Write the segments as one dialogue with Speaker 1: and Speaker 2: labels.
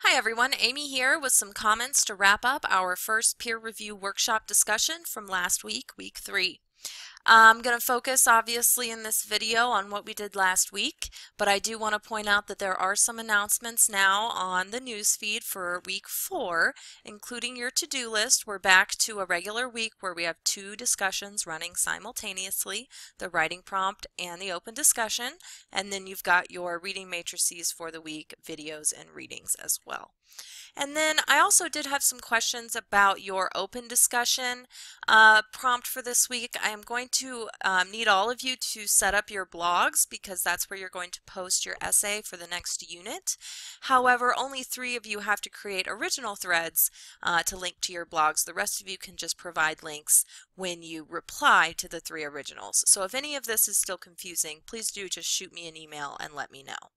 Speaker 1: Hi everyone, Amy here with some comments to wrap up our first peer review workshop discussion from last week, week 3. I'm going to focus obviously in this video on what we did last week, but I do want to point out that there are some announcements now on the news feed for week 4, including your to-do list. We're back to a regular week where we have 2 discussions running simultaneously, the writing prompt and the open discussion, and then you've got your reading matrices for the week, videos and readings as well. And then I also did have some questions about your open discussion prompt for this week. I am going to need all of you to set up your blogs because that's where you're going to post your essay for the next unit. However, only 3 of you have to create original threads to link to your blogs. The rest of you can just provide links when you reply to the 3 originals. So if any of this is still confusing, please do just shoot me an email and let me know.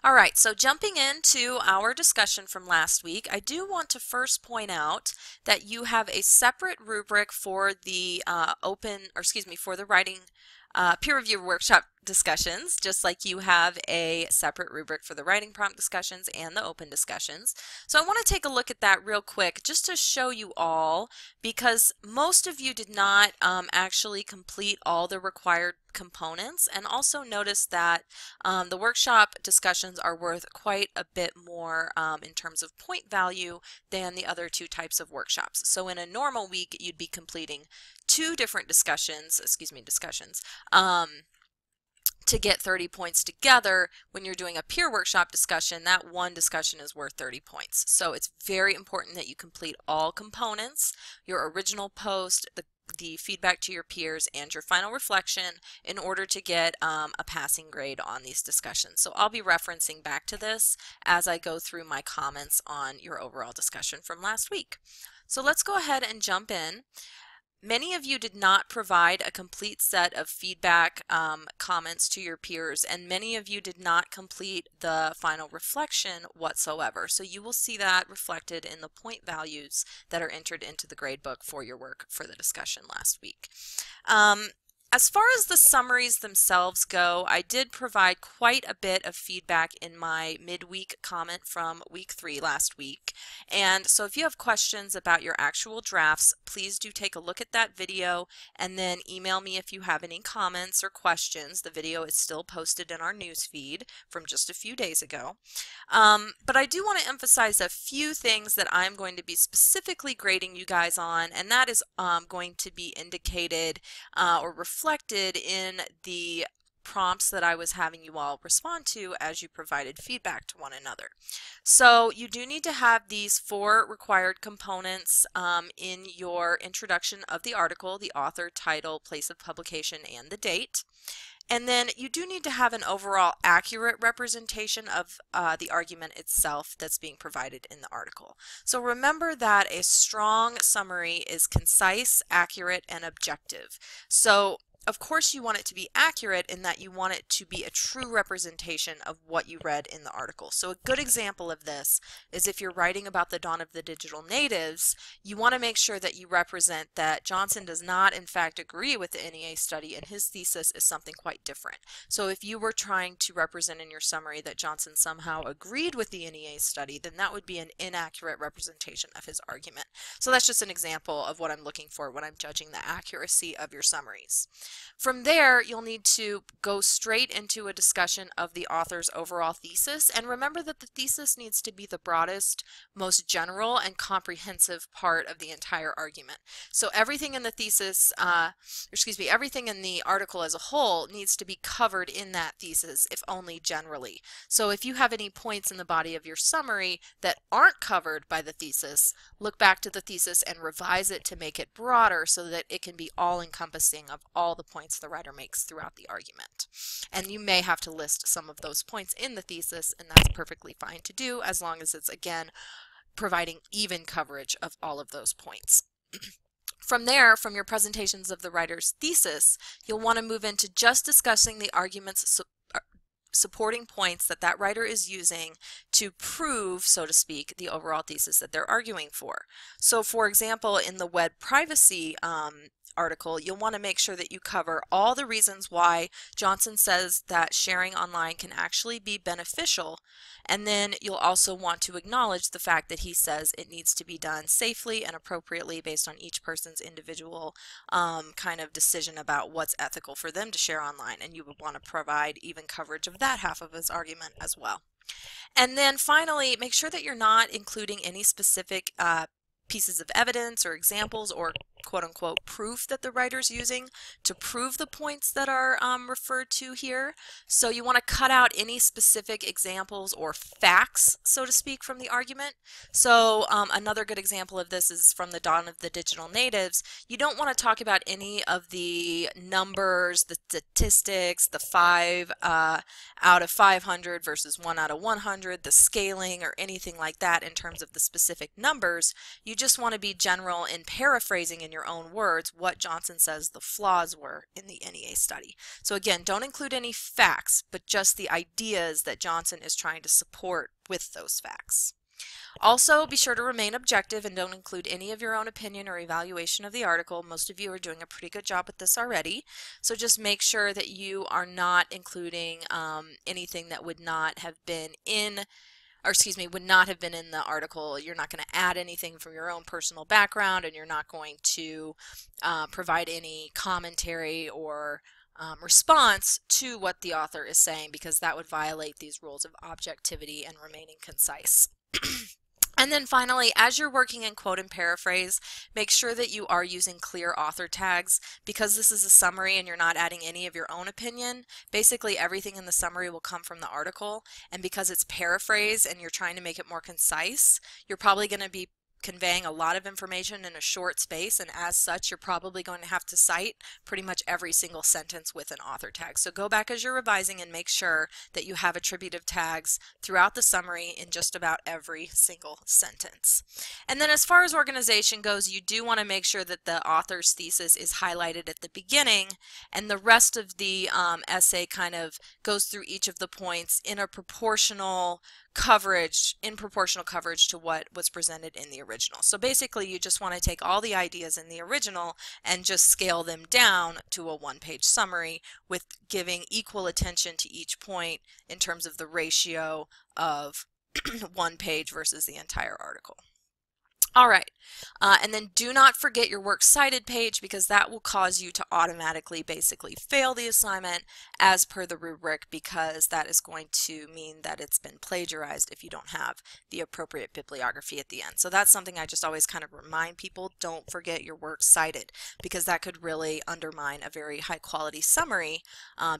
Speaker 1: Alright, so jumping into our discussion from last week, I do want to first point out that you have a separate rubric for the for the writing peer review workshop discussions, just like you have a separate rubric for the writing prompt discussions and the open discussions. So I want to take a look at that real quick just to show you all, because most of you did not actually complete all the required components, and also notice that the workshop discussions are worth quite a bit more in terms of point value than the other 2 types of workshops. So in a normal week you'd be completing 2 different discussions to get 30 points together. When you're doing a peer workshop discussion, that one discussion is worth 30 points. So it's very important that you complete all components, your original post, the feedback to your peers, and your final reflection in order to get a passing grade on these discussions. So I'll be referencing back to this as I go through my comments on your overall discussion from last week. So let's go ahead and jump in. Many of you did not provide a complete set of feedback comments to your peers, and many of you did not complete the final reflection whatsoever. So you will see that reflected in the point values that are entered into the gradebook for your work for the discussion last week. As far as the summaries themselves go, I did provide quite a bit of feedback in my midweek comment from week 3 last week. And so if you have questions about your actual drafts, please do take a look at that video and then email me if you have any comments or questions. The video is still posted in our news feed from just a few days ago. But I do want to emphasize a few things that I'm going to be specifically grading you guys on, and that is going to be indicated or reflected in the prompts that I was having you all respond to as you provided feedback to one another. So you do need to have these 4 required components in your introduction of the article: the author, title, place of publication, and the date. And then you do need to have an overall accurate representation of the argument itself that's being provided in the article. So remember that a strong summary is concise, accurate, and objective. So of course you want it to be accurate in that you want it to be a true representation of what you read in the article. So a good example of this is if you're writing about the dawn of the digital natives, you want to make sure that you represent that Johnson does not in fact agree with the NEA study and his thesis is something quite different. So if you were trying to represent in your summary that Johnson somehow agreed with the NEA study, then that would be an inaccurate representation of his argument. So that's just an example of what I'm looking for when I'm judging the accuracy of your summaries. From there, you'll need to go straight into a discussion of the author's overall thesis, and remember that the thesis needs to be the broadest, most general, and comprehensive part of the entire argument. So everything in the thesis, everything in the article as a whole needs to be covered in that thesis, if only generally. So if you have any points in the body of your summary that aren't covered by the thesis, look back to the thesis and revise it to make it broader so that it can be all-encompassing of all the points the writer makes throughout the argument. And you may have to list some of those points in the thesis, and that's perfectly fine to do as long as it's, again, providing even coverage of all of those points. From there, from your presentations of the writer's thesis, you'll want to move into just discussing the arguments supporting points that that writer is using to prove, so to speak, the overall thesis that they're arguing for. So for example, in the web privacy article, you'll want to make sure that you cover all the reasons why Johnson says that sharing online can actually be beneficial, and then you'll also want to acknowledge the fact that he says it needs to be done safely and appropriately based on each person's individual kind of decision about what's ethical for them to share online, and you would want to provide even coverage of that half of his argument as well. And then finally, make sure that you're not including any specific pieces of evidence or examples or quote-unquote proof that the writer's using to prove the points that are referred to here. So you want to cut out any specific examples or facts, so to speak, from the argument. So another good example of this is from the Dawn of the Digital Natives. You don't want to talk about any of the numbers, the statistics, the 5 out of 500 versus 1 out of 100, the scaling, or anything like that in terms of the specific numbers. You just want to be general in paraphrasing in your own words what Johnson says the flaws were in the NEA study. So again, don't include any facts, but just the ideas that Johnson is trying to support with those facts. Also, be sure to remain objective and don't include any of your own opinion or evaluation of the article. Most of you are doing a pretty good job with this already. So just make sure that you are not including anything that would not have been in would not have been in the article. You're not going to add anything from your own personal background, and you're not going to provide any commentary or response to what the author is saying, because that would violate these rules of objectivity and remaining concise. And then finally, as you're working in quote and paraphrase, make sure that you are using clear author tags. Because this is a summary and you're not adding any of your own opinion, basically everything in the summary will come from the article, and because it's paraphrase and you're trying to make it more concise, you're probably going to be conveying a lot of information in a short space, and as such you're probably going to have to cite pretty much every single sentence with an author tag. So go back as you're revising and make sure that you have attributive tags throughout the summary in just about every single sentence. And then as far as organization goes, you do want to make sure that the author's thesis is highlighted at the beginning, and the rest of the essay kind of goes through each of the points in a proportional coverage to what was presented in the original. So basically you just want to take all the ideas in the original and just scale them down to a one-page summary with giving equal attention to each point in terms of the ratio of one page versus the entire article. All right, and then do not forget your works cited page, because that will cause you to automatically basically fail the assignment as per the rubric, because that is going to mean that it's been plagiarized if you don't have the appropriate bibliography at the end. So that's something I just always kind of remind people, don't forget your works cited, because that could really undermine a very high quality summary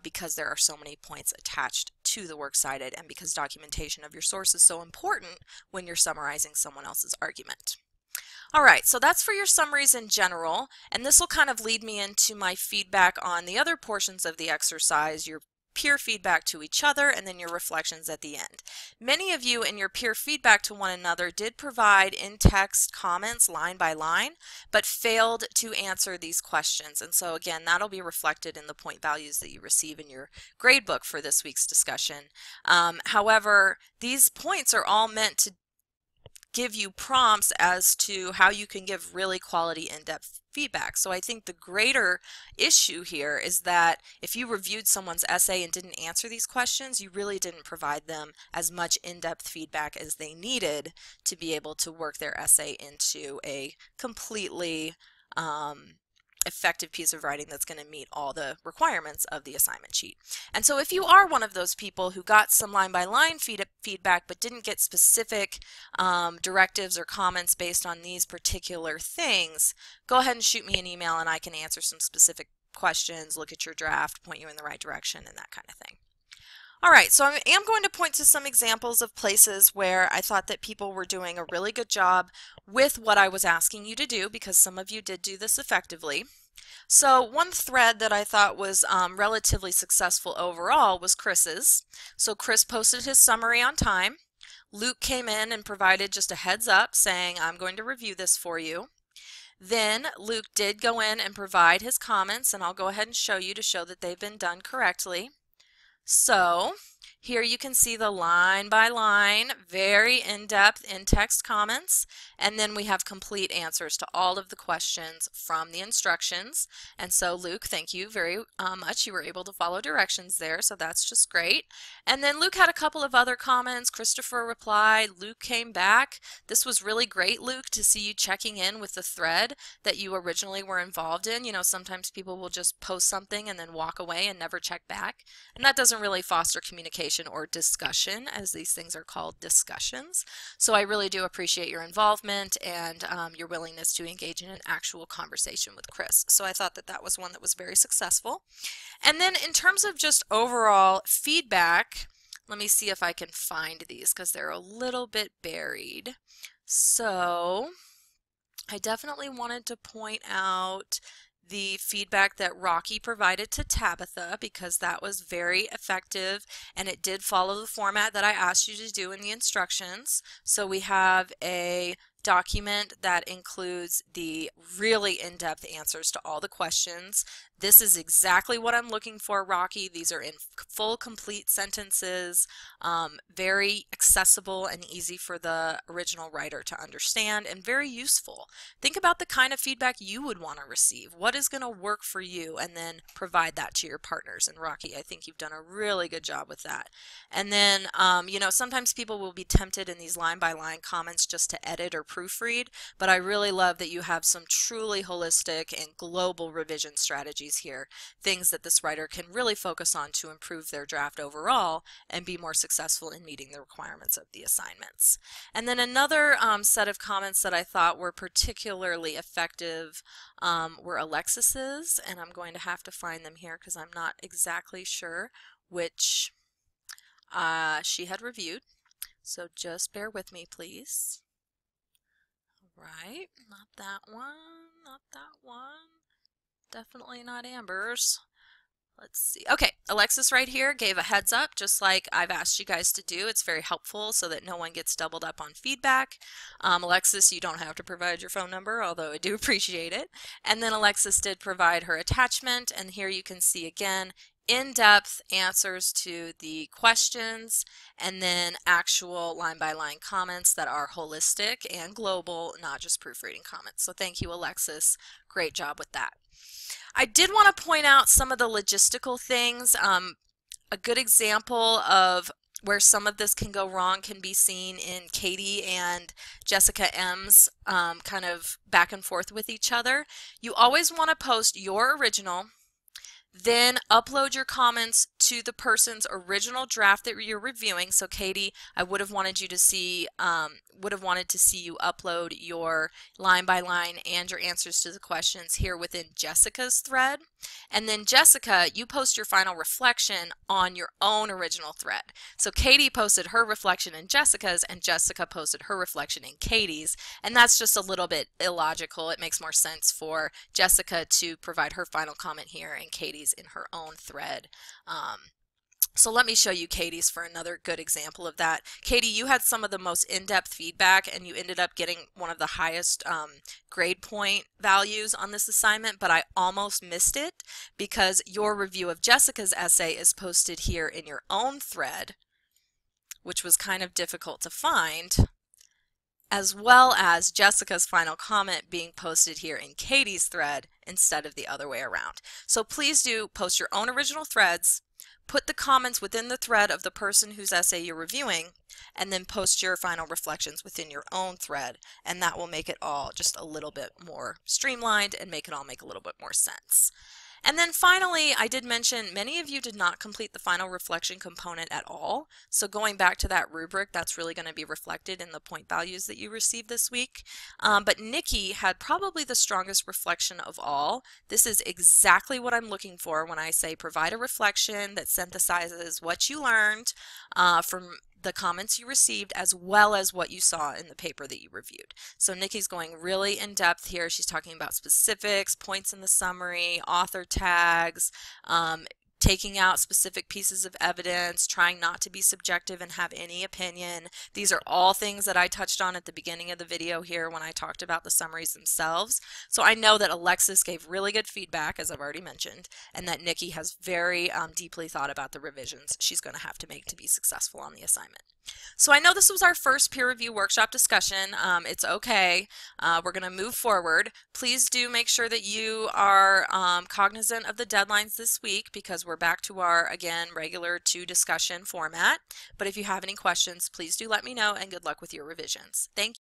Speaker 1: because there are so many points attached to the works cited, and because documentation of your source is so important when you're summarizing someone else's argument. Alright, so that's for your summaries in general, and this will kind of lead me into my feedback on the other portions of the exercise, your peer feedback to each other, and then your reflections at the end. Many of you in your peer feedback to one another did provide in-text comments line by line, but failed to answer these questions, and so again that'll be reflected in the point values that you receive in your gradebook for this week's discussion. However, these points are all meant to give you prompts as to how you can give really quality in-depth feedback. So I think the greater issue here is that if you reviewed someone's essay and didn't answer these questions, you really didn't provide them as much in-depth feedback as they needed to be able to work their essay into a completely effective piece of writing that's going to meet all the requirements of the assignment sheet. And so if you are one of those people who got some line-by-line feedback but didn't get specific directives or comments based on these particular things, go ahead and shoot me an email and I can answer some specific questions, look at your draft, point you in the right direction, and that kind of thing. Alright, so I am going to point to some examples of places where I thought that people were doing a really good job with what I was asking you to do, because some of you did do this effectively. So one thread that I thought was relatively successful overall was Chris's. So Chris posted his summary on time. Luke came in and provided just a heads up saying, I'm going to review this for you. Then Luke did go in and provide his comments, and I'll go ahead and show you to show that they've been done correctly. So Here you can see the line by line, very in-depth in-text comments, and then we have complete answers to all of the questions from the instructions. And so Luke, thank you very much. You were able to follow directions there, so that's just great. And then Luke had a couple of other comments. Christopher replied, Luke came back. This was really great, Luke, to see you checking in with the thread that you originally were involved in. You know, sometimes people will just post something and then walk away and never check back, and that doesn't really foster communication or discussion, as these things are called discussions. So I really do appreciate your involvement and your willingness to engage in an actual conversation with Chris. So I thought that that was one that was very successful. And then in terms of just overall feedback, let me see if I can find these because they're a little bit buried. So I definitely wanted to point out the feedback that Rocky provided to Tabitha, because that was very effective and it did follow the format that I asked you to do in the instructions. So we have a document that includes the really in-depth answers to all the questions. This is exactly what I'm looking for, Rocky. These are in full, complete sentences, very accessible and easy for the original writer to understand, and very useful. Think about the kind of feedback you would want to receive. What is going to work for you, and then provide that to your partners. And Rocky, I think you've done a really good job with that. And then, you know, sometimes people will be tempted in these line-by-line comments just to edit or proofread, but I really love that you have some truly holistic and global revision strategies here, things that this writer can really focus on to improve their draft overall and be more successful in meeting the requirements of the assignments. And then another set of comments that I thought were particularly effective were Alexis's, and I'm going to have to find them here because I'm not exactly sure which she had reviewed. So just bear with me, please. Right, not that one, not that one. Definitely not Amber's. Let's see. Okay, Alexis right here gave a heads up, just like I've asked you guys to do. It's very helpful so that no one gets doubled up on feedback. Alexis, you don't have to provide your phone number, although I do appreciate it. And then Alexis did provide her attachment, and here you can see again in-depth answers to the questions, and then actual line-by-line comments that are holistic and global, not just proofreading comments. So thank you, Alexis. Great job with that. I did want to point out some of the logistical things. A good example of where some of this can go wrong can be seen in Katie and Jessica M's kind of back and forth with each other. You always want to post your original, then upload your comments to the person's original draft that you're reviewing. So Katie, I would have wanted you to see, you upload your line by line and your answers to the questions here within Jessica's thread. And then Jessica, you post your final reflection on your own original thread. So Katie posted her reflection in Jessica's, and Jessica posted her reflection in Katie's, and that's just a little bit illogical. It makes more sense for Jessica to provide her final comment here and Katie's in her own thread. So let me show you Katie's for another good example of that. Katie, you had some of the most in-depth feedback, and you ended up getting one of the highest grade point values on this assignment, but I almost missed it because your review of Jessica's essay is posted here in your own thread, which was kind of difficult to find, as well as Jessica's final comment being posted here in Katie's thread instead of the other way around. So please do post your own original threads, put the comments within the thread of the person whose essay you're reviewing, and then post your final reflections within your own thread, and that will make it all just a little bit more streamlined and make it all make a little bit more sense. And then finally, I did mention many of you did not complete the final reflection component at all. So going back to that rubric, that's really going to be reflected in the point values that you received this week. But Nikki had probably the strongest reflection of all. This is exactly what I'm looking for when I say provide a reflection that synthesizes what you learned from the comments you received as well as what you saw in the paper that you reviewed. So Nikki's going really in depth here. She's talking about specifics, points in the summary, author tags, taking out specific pieces of evidence, trying not to be subjective and have any opinion. These are all things that I touched on at the beginning of the video here when I talked about the summaries themselves. So I know that Alexis gave really good feedback, as I've already mentioned, and that Nikki has very deeply thought about the revisions she's going to have to make to be successful on the assignment. So I know this was our first peer review workshop discussion. It's okay. We're going to move forward. Please do make sure that you are cognizant of the deadlines this week, because we're back to our, again, regular 2 discussion format. But if you have any questions, please do let me know, and good luck with your revisions. Thank you.